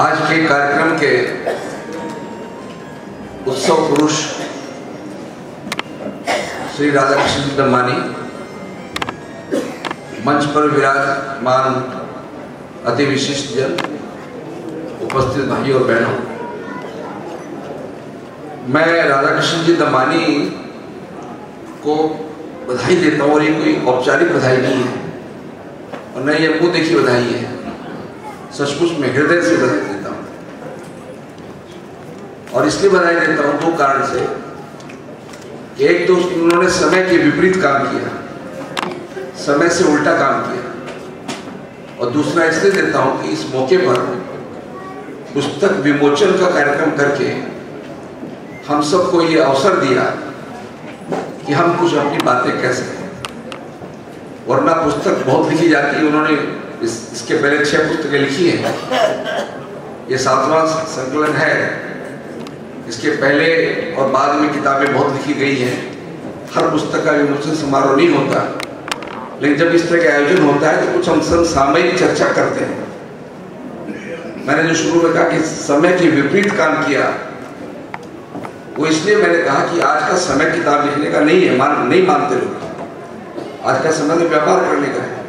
आज के कार्यक्रम के उत्सव पुरुष श्री राधाकृष्ण दमानी, मंच पर विराजमान अति विशिष्ट जन, उपस्थित भाई और बहनों, मैं राधाकृष्ण जी दमानी को बधाई देता हूँ। और ये कोई औपचारिक बधाई नहीं है और न ये मुंह देखी बधाई है, सचमुच में हृदय से बधाई देता हूँ। और इसलिए बधाई देता हूँ दो कारण से। एक तो उन्होंने समय के विपरीत काम किया, समय से उल्टा काम किया। और दूसरा इसलिए देता हूँ कि इस मौके पर पुस्तक विमोचन का कार्यक्रम करके हम सबको ये अवसर दिया कि हम कुछ अपनी बातें कह सकें। वरना पुस्तक बहुत लिखी जाती है, उन्होंने इसके पहले 6 पुस्तकें लिखी हैं, ये 7वां संकलन है। इसके पहले और बाद में किताबें बहुत लिखी गई हैं। हर पुस्तक का विमोचन समारोह नहीं होता, लेकिन जब इस तरह का आयोजन होता है तो कुछ हम समसामयिक चर्चा करते हैं। मैंने जो शुरू में कहा कि समय के विपरीत काम किया, वो इसलिए मैंने कहा कि आज का समय किताब लिखने का नहीं है, नहीं मानते लोग। आज का समय तो व्यापार करने का है।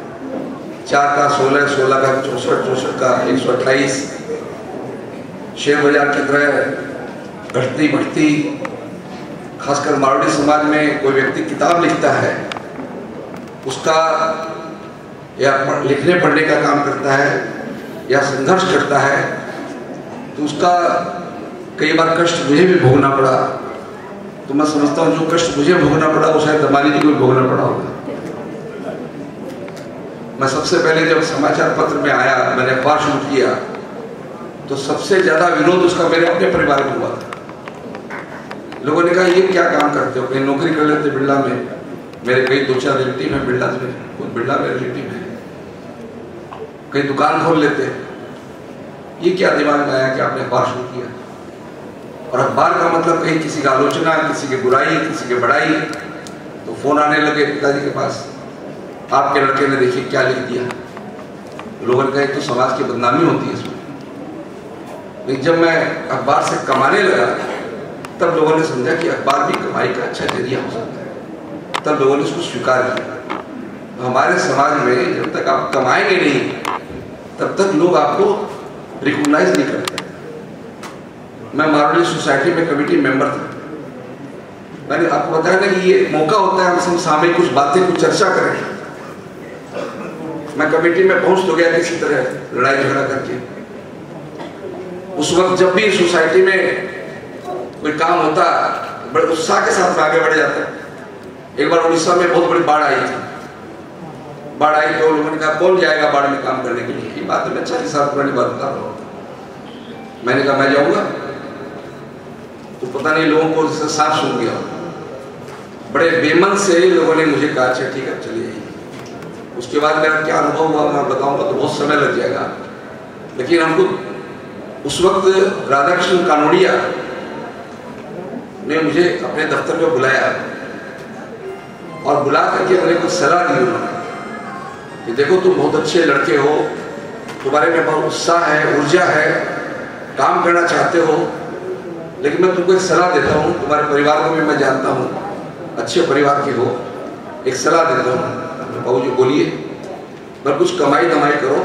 4 का 16, 16 का 64, 64 का 128। शेयर बाजार की तरह घटती बढ़ती, खासकर मारवाड़ी समाज में कोई व्यक्ति किताब लिखता है, उसका या लिखने पढ़ने का काम करता है या संघर्ष करता है, तो उसका कई बार कष्ट मुझे भी भोगना पड़ा। तो मैं समझता हूँ जो कष्ट मुझे भोगना पड़ा वो शायद दमानी जी को भोगना पड़ा होगा। मैं सबसे पहले जब समाचार पत्र में आया, मैंने अखबार शुरू किया, तो सबसे ज्यादा विरोध उसका मेरे अपने परिवार में हुआ था। लोगों ने कहा ये क्या काम करते हो, कहीं नौकरी कर लेते बिरला में। मेरे कई 2-4 रिलेटिव हैं बिरला में, खुद बिरला में रिलेटिव है, कहीं दुकान खोल लेते। ये क्या दिमाग में आया कि आपने अखबार शुरू किया? और अखबार का मतलब कहीं किसी का आलोचना, किसी की बुराई, किसी की बड़ाई। तो फोन आने लगे पिताजी के पास, आपके लड़के ने देखिए क्या लिख दिया। लोगों ने कहा तो समाज की बदनामी होती है इसमें। लेकिन जब मैं अखबार से कमाने लगा, तब लोगों ने समझा कि अखबार भी कमाई का अच्छा जरिया हो सकता है। तब लोगों ने उसको स्वीकार किया। हमारे समाज में जब तक आप कमाएंगे नहीं, तब तक लोग आपको रिकॉग्नाइज नहीं करते। मैं मारवाड़ी सोसाइटी में कमेटी मेंबर था। मैंने आपको बताया ना कि ये मौका होता है हम सामने कुछ बातें, कुछ चर्चा करें। मैं कमेटी में पहुंच तो गया किसी तरह लड़ाई झगड़ा करके। उस वक्त जब भी सोसाइटी में कोई काम होता, बड़े उत्साह के साथ आगे बढ़ जाता। एक बार उड़ीसा में बहुत बड़ी बाढ़ आई थी। बाढ़ आई तो लोगों ने कहा कौन जाएगा बाढ़ में काम करने के लिए? ये बात मैं 40 साल पुरानी बात बता रहा हूँ। मैंने कहा मैं जाऊंगा, तो पता नहीं लोगों को इससे साफ सुन गया। बड़े बेमन से लोगों ने मुझे कहा अच्छा ठीक है चलिए जाइए। उसके बाद मेरा क्या अनुभव हुआ मैं बताऊंगा तो बहुत समय लग जाएगा। लेकिन हमको उस वक्त राधाकृष्ण कानोड़िया ने मुझे अपने दफ्तर में बुलाया और बुला करके मैंने कुछ सलाह दी उन्होंने कि देखो तुम बहुत अच्छे लड़के हो, तुम्हारे में बहुत उत्साह है, ऊर्जा है, काम करना चाहते हो, लेकिन मैं तुमको एक सलाह देता हूँ। तुम्हारे परिवार को भी मैं जानता हूँ, अच्छे परिवार के हो। एक सलाह देता हूँ, बाबू जी बोलिए। मैं कुछ कमाई दमाई करो,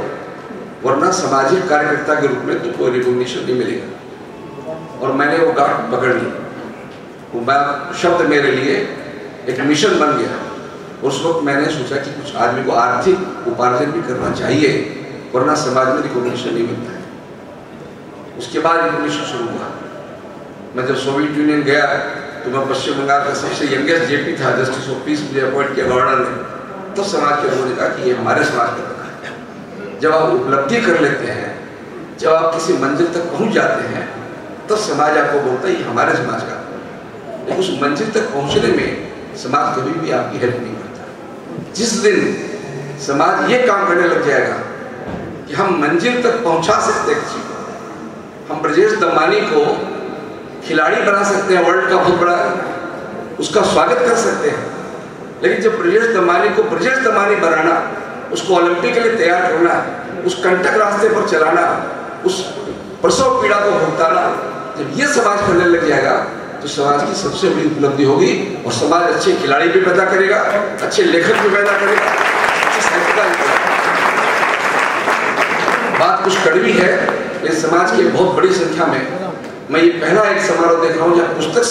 वरना सामाजिक कार्यकर्ता के रूप में तुमको रिकॉग्निशन नहीं मिलेगा। और मैंने वो गांठ पकड़ ली। वो शब्द मेरे लिए एक मिशन बन गया। उस वक्त मैंने सोचा कि कुछ आदमी को आर्थिक उपार्जन भी करना चाहिए, वरना समाज में रिकॉग्निशन नहीं मिलता है। उसके बाद रिकॉग्निशन शुरू हुआ। मैं जब सोवियत यूनियन गया तो मैं पश्चिम बंगाल का सबसे यंगेस्ट जेपी था, जस्टिस ऑफ पीस मुझे अपॉइंट किया गवर्नर ने। तो समाज के लोगों ने कहा कि ये हमारे समाज का लड़का है। जब आप उपलब्धि कर लेते हैं, जब आप किसी मंजिल तक पहुंच जाते हैं, तब समाज आपको बोलता है ये हमारे समाज का। लेकिन उस मंजिल तक पहुंचने में समाज कभी भी आपकी हेल्प नहीं करता। जिस दिन समाज ये काम करने लग जाएगा कि हम मंजिल तक पहुंचा सकते हैं किसी को, हम ब्रजेश दमानी को खिलाड़ी बना सकते हैं, वर्ल्ड का बहुत बड़ा उसका स्वागत कर सकते हैं। लेकिन जब ब्रजेश दमानी को ब्रजेश दमानी बनाना, उसको ओलंपिक के लिए तैयार करना, उस कंटक रास्ते पर चलाना, उस प्रसव पीड़ा को भुगताना, जब ये समाज करने लग जाएगा तो समाज की सबसे बड़ी उपलब्धि होगी और समाज अच्छे खिलाड़ी भी पैदा करेगा, अच्छे लेखक भी पैदा करेगा, अच्छे साहित्यकार भी पैदा करेगा। बात कुछ कड़वी है, इस समाज की बहुत बड़ी संख्या में मैं ये पहला एक समारोह देख रहा हूँ जहाँ पुस्तक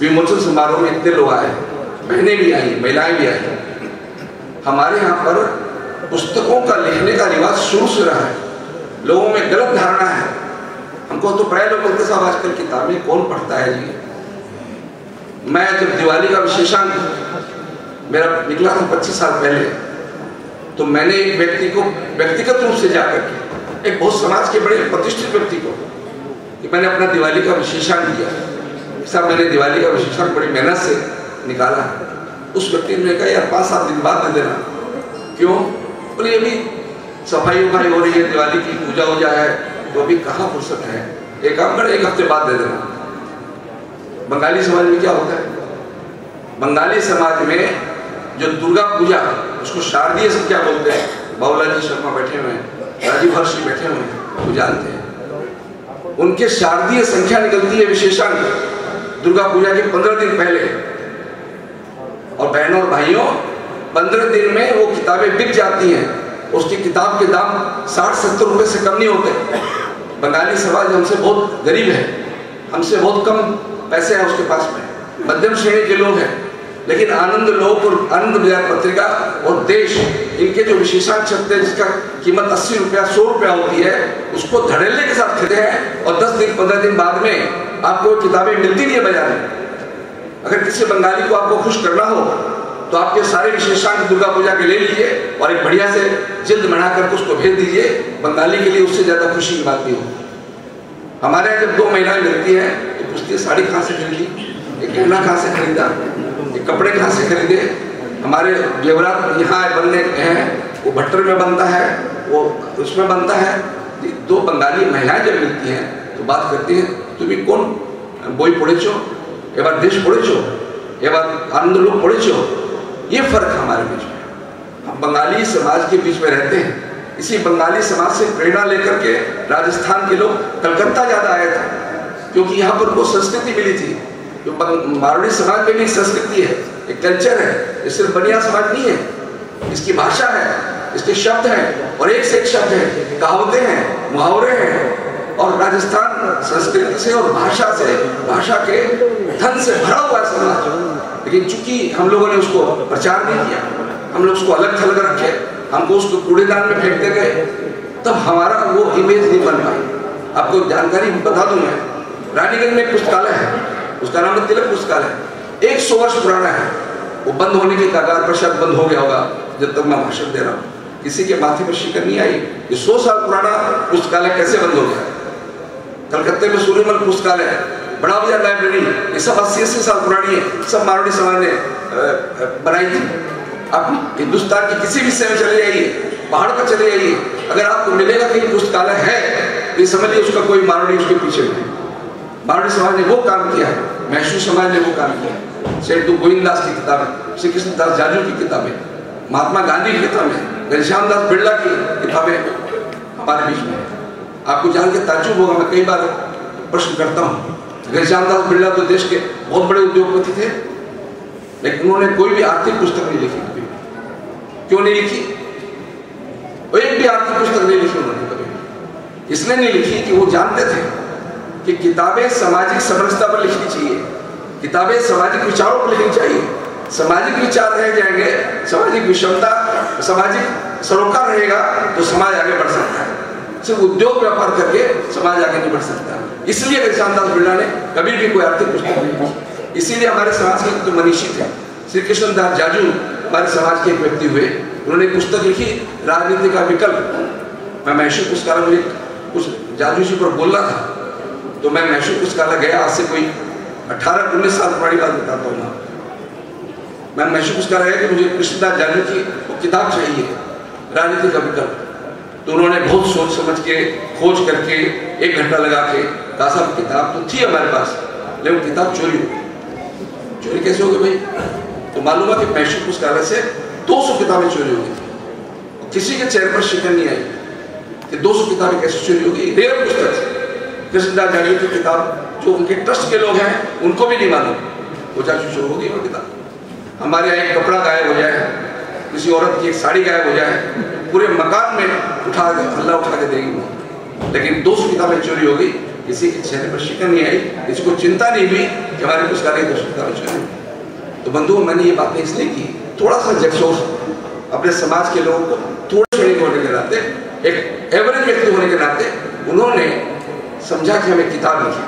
विमोचन समारोह में इतने लोग आए, बहनें भी आई, महिलाएं भी आई। हमारे यहाँ पर पुस्तकों का लिखने का रिवाज शुरू से रहा है, लोगों में गलत धारणा है। हमको तो प्राय लोग बोलते साहब आजकल किताबें कौन पढ़ता है जी। मैं जब दिवाली का विशेषांक मेरा निकला था 25 साल पहले, तो मैंने एक व्यक्ति को व्यक्तिगत रूप से जाकर के, एक बहुत समाज के बड़े प्रतिष्ठित व्यक्ति को, कि मैंने अपना दिवाली का विशेषांक दिया। साहब मैंने दिवाली का विशेषांक बड़ी मेहनत से निकाला। उस व्यक्ति ने कहा यार 5-7 दिन बाद दे देना। क्यों? बोले अभी सफाई उफाई हो रही है, दिवाली की पूजा हो जाए, तो अभी कहाँ फुर्सत है, एक काम कर 1 हफ्ते बाद दे देना। बंगाली समाज में क्या होता है, बंगाली समाज में जो दुर्गा पूजा, उसको शारदीय संख्या बोलते हैं। बाबूलाल शर्मा बैठे हुए हैं, राजीव हर्ष बैठे हुए हैं, वो जानते हैं। उनके शारदीय संख्या निकलती है विशेषांक दुर्गा पूजा के 15 दिन पहले। और बहनों और भाइयों, 15 दिन में वो किताबें बिक जाती हैं। उसकी किताब के दाम 60-70 रुपए से कम नहीं होते। बंगाली समाज हमसे बहुत गरीब है, हमसे बहुत कम पैसे हैं उसके पास में, मध्यम श्रेणी के लोग हैं, लेकिन आनंद लोक और आनंद बाजार पत्रिका और देश, इनके जो विशेषांक छपते हैं जिसका कीमत 80 रुपया 100 रुपया होती है, उसको धड़ल्ले के साथ खरीदे हैं और 10 दिन 15 दिन बाद में आपको किताबें मिलती नहीं है बाजार में। अगर किसी बंगाली को आपको खुश करना हो तो आपके सारे विशेषांक दुर्गा पूजा के ले लीजिए और एक बढ़िया से जिल्द बना करके उसको भेज दीजिए। बंगाली के लिए उससे ज्यादा खुशी की बात नहीं होगी। हमारे यहाँ जब 2 महिलाएं मिलती हैं तो पूछती है साड़ी कहाँ से खरीदी, एक गहना कहाँ से खरीदा, एक कपड़े कहाँ से खरीदे। हमारे जेवरात यहाँ बनने हैं, वो भट्टर में बनता है, वो उसमें बनता है। 2 बंगाली महिलाएं जब मिलती हैं तो बात करती हैं, तुम्हें कौन बोई पड़े छो, एबार देश पड़े छो, एबार आनंद लोग पड़े छो। ये फर्क हमारे बीच में। हम बंगाली समाज के बीच में रहते हैं। इसी बंगाली समाज से प्रेरणा लेकर के राजस्थान के लोग कलकत्ता ज्यादा आए थे, क्योंकि यहाँ पर वो संस्कृति मिली थी। जो मारवाड़ी समाज में भी संस्कृति है, एक कल्चर है, ये सिर्फ बनिया समाज नहीं है। इसकी भाषा है, इसके शब्द हैं और एक से एक शब्द है, कहावतें हैं, मुहावरे हैं। और राजस्थान संस्कृति से और भाषा से, भाषा के धन से भरा हुआ है समाज। लेकिन चूंकि हम लोगों ने उसको प्रचार नहीं किया, हम लोग उसको अलग थलग रखे, हमको उसको कूड़ेदान में फेंकते गए, तब हमारा वो इमेज नहीं बन पाई। आपको जानकारी बता दूं मैं, रानीगंज में एक पुस्तकालय है, उसका नाम है तिलक पुस्तकालय, 100 वर्ष पुराना है। वो बंद होने के कगार पर शायद बंद हो गया होगा जब तक मैं भाषण दे रहा हूँ। किसी के माथे पर शिकन नहीं आई ये 100 साल पुराना पुस्तकालय कैसे बंद हो गया। कलकत्ते में सूर्यमल पुस्तकालय है, बड़ा बाजार लाइब्रेरी, ये सब 80-80 साल पुरानी है, सब मारवाड़ी समाज ने बनाई थी। आप हिंदुस्तान की किसी भी हिस्से में चले जाइए, पहाड़ पर चले जाइए, अगर आपको मिलेगा कहीं पुस्तकालय है तो ये समझिए उसका कोई मारवाड़ी उसके पीछे नहीं। मारवाड़ी समाज ने वो काम किया है, मैसूर समाज ने वो काम किया। सेठ गोविंददास की किताबें, श्री कृष्णदास जाजू की किताबें, महात्मा गांधी की किताबें, घनश्याम दास बिरला की किताबें हमारे बीच में। आपको जान के ताज्जुब होगा, मैं कई बार प्रश्न करता हूँ, घनश्याम दास बिरला तो देश के बहुत बड़े उद्योगपति थे, लेकिन उन्होंने कोई भी आर्थिक पुस्तक नहीं लिखी कभी। क्यों नहीं लिखी? एक भी आर्थिक पुस्तक नहीं लिखी उन्होंने कभी। इसलिए नहीं लिखी कि वो जानते थे कि किताबें सामाजिक समरसता पर लिखनी चाहिए, किताबें सामाजिक विचारों पर लिखनी चाहिए। सामाजिक विचार रह जाएंगे, सामाजिक विषमता, सामाजिक सरोकार रहेगा तो समाज आगे बढ़ सकता है। सिर्फ उद्योग व्यापार करके समाज आगे नहीं बढ़ सकता। इसलिए घनश्याम दास बिरला ने कभी भी कोई आर्थिक पुस्तक नहीं लिखी। इसीलिए हमारे समाज के जो मनीषी थे, श्री कृष्णदास जाजू हमारे समाज के एक व्यक्ति हुए, उन्होंने एक पुस्तक लिखी राजनीति का विकल्प। मैं मैसूर पुस्तकालय में कुछ जाजू जी पर बोलना था, तो मैं मैसूर पुस्तकालय गया। आज से कोई 18-19 साल पुरानी बात बताता हूँ। मैं मैसूर पुस्तकालय गया कि मुझे कृष्णदास जाजू की वो किताब चाहिए, राजनीति का विकल्प। तो उन्होंने बहुत सोच समझ के, खोज करके, 1 घंटा लगा के कहा साहब किताब तो थी हमारे पास, लेकिन किताब चोरी हो गई। चोरी कैसे हो गई भाई? तो मालूम है कि मैसूर पुस्तकालय से 200 किताबें चोरी हो गई थी। किसी के चेहरे पर शिकन नहीं आई कि 200 किताबें कैसे चोरी हो गई। रेयर पुस्तक, कृष्णदास जांगली की किताब जो उनके ट्रस्ट के लोग हैं उनको भी नहीं मालूम, वो जाकर शुरू होगी वो किताब। हमारे यहाँ एक कपड़ा गायब हो जाए, किसी औरत की एक साड़ी गायब हो जाए, पूरे मकान में हल्ला उठा के देगी वो। लेकिन 200 किताबें चोरी हो गई, किसी के चेहरे पर शिकन नहीं आई, किसी को चिंता नहीं हुई कि हमारी पुस्तकालय 200 किताबें चोरी हुई। तो बंधुओं, मैंने ये बातें इसलिए की, थोड़ा सा जगसोस अपने समाज के लोगों को, थोड़े श्रेणी होने के नाते, एक एवरेज व्यक्ति होने के नाते उन्होंने समझा कि हमें किताब लिखी,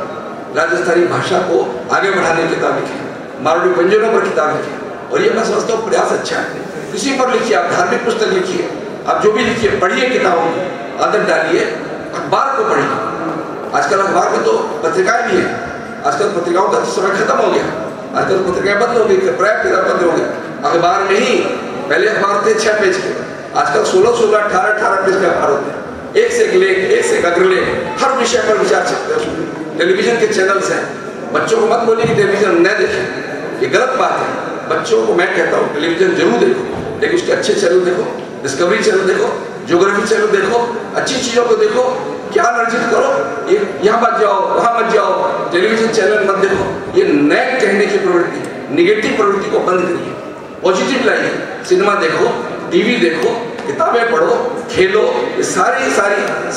राजस्थानी भाषा को आगे बढ़ाने की किताब लिखी, मारवाड़ी व्यंजनों पर किताब लिखी, और ये मैं समझता हूँ प्रयास अच्छा है। किसी पर लिखिए, आप धार्मिक पुस्तक लिखिए, आप जो भी लिखिए, पढ़िए किताबों को, आदत डालिए, अखबार को पढ़िए। आजकल अखबार में तो पत्रिकाएं भी हैं, आजकल पत्रिकाओं का समय खत्म हो गया, आजकल पत्रिकाएं बंद हो गई, प्राय बंद हो गया। अखबार में ही पहले अखबार थे 6 पेज के, आजकल 16, 18 पेज के अखबार होते हैं, एक से एक लेख, एक से एक अग्रलेख, हर विषय पर विचार सकते हैं। टेलीविजन के चैनल्स हैं, बच्चों को मत बोलिए कि टेलीविजन न देखें, ये गलत बात है। बच्चों को मैं कहता हूँ टेलीविजन जरूर देखो, लेकिन उसके अच्छे चैनल देखो, डिस्कवरी चैनल देखो, ज्योग्राफी चैनल देखो, अच्छी चीजों को देखो, ज्ञान अर्जित करो। ये यहाँ मत जाओ, वहाँ मत जाओ, टेलीविजन चैनल मत देखो। ये नए कहने की प्रवृत्ति, निगेटिव प्रवृत्ति को बंद करिए, पॉजिटिव लाइए। सिनेमा देखो, टीवी देखो, किताबें पढ़ो, खेलो, ये सारी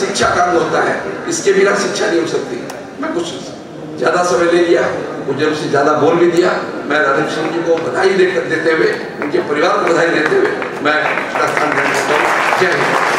शिक्षा काम होता है, इसके बिना शिक्षा नहीं हो सकती। मैं कुछ ज्यादा समय ले लिया, मुझे उससे ज्यादा बोल भी दिया। मैं राधाकृष्ण जी को बधाई देते हुए, उनके परिवार को बधाई देते हुए मैं प्रस्थान करना चाहता हूँ। जय हिंद।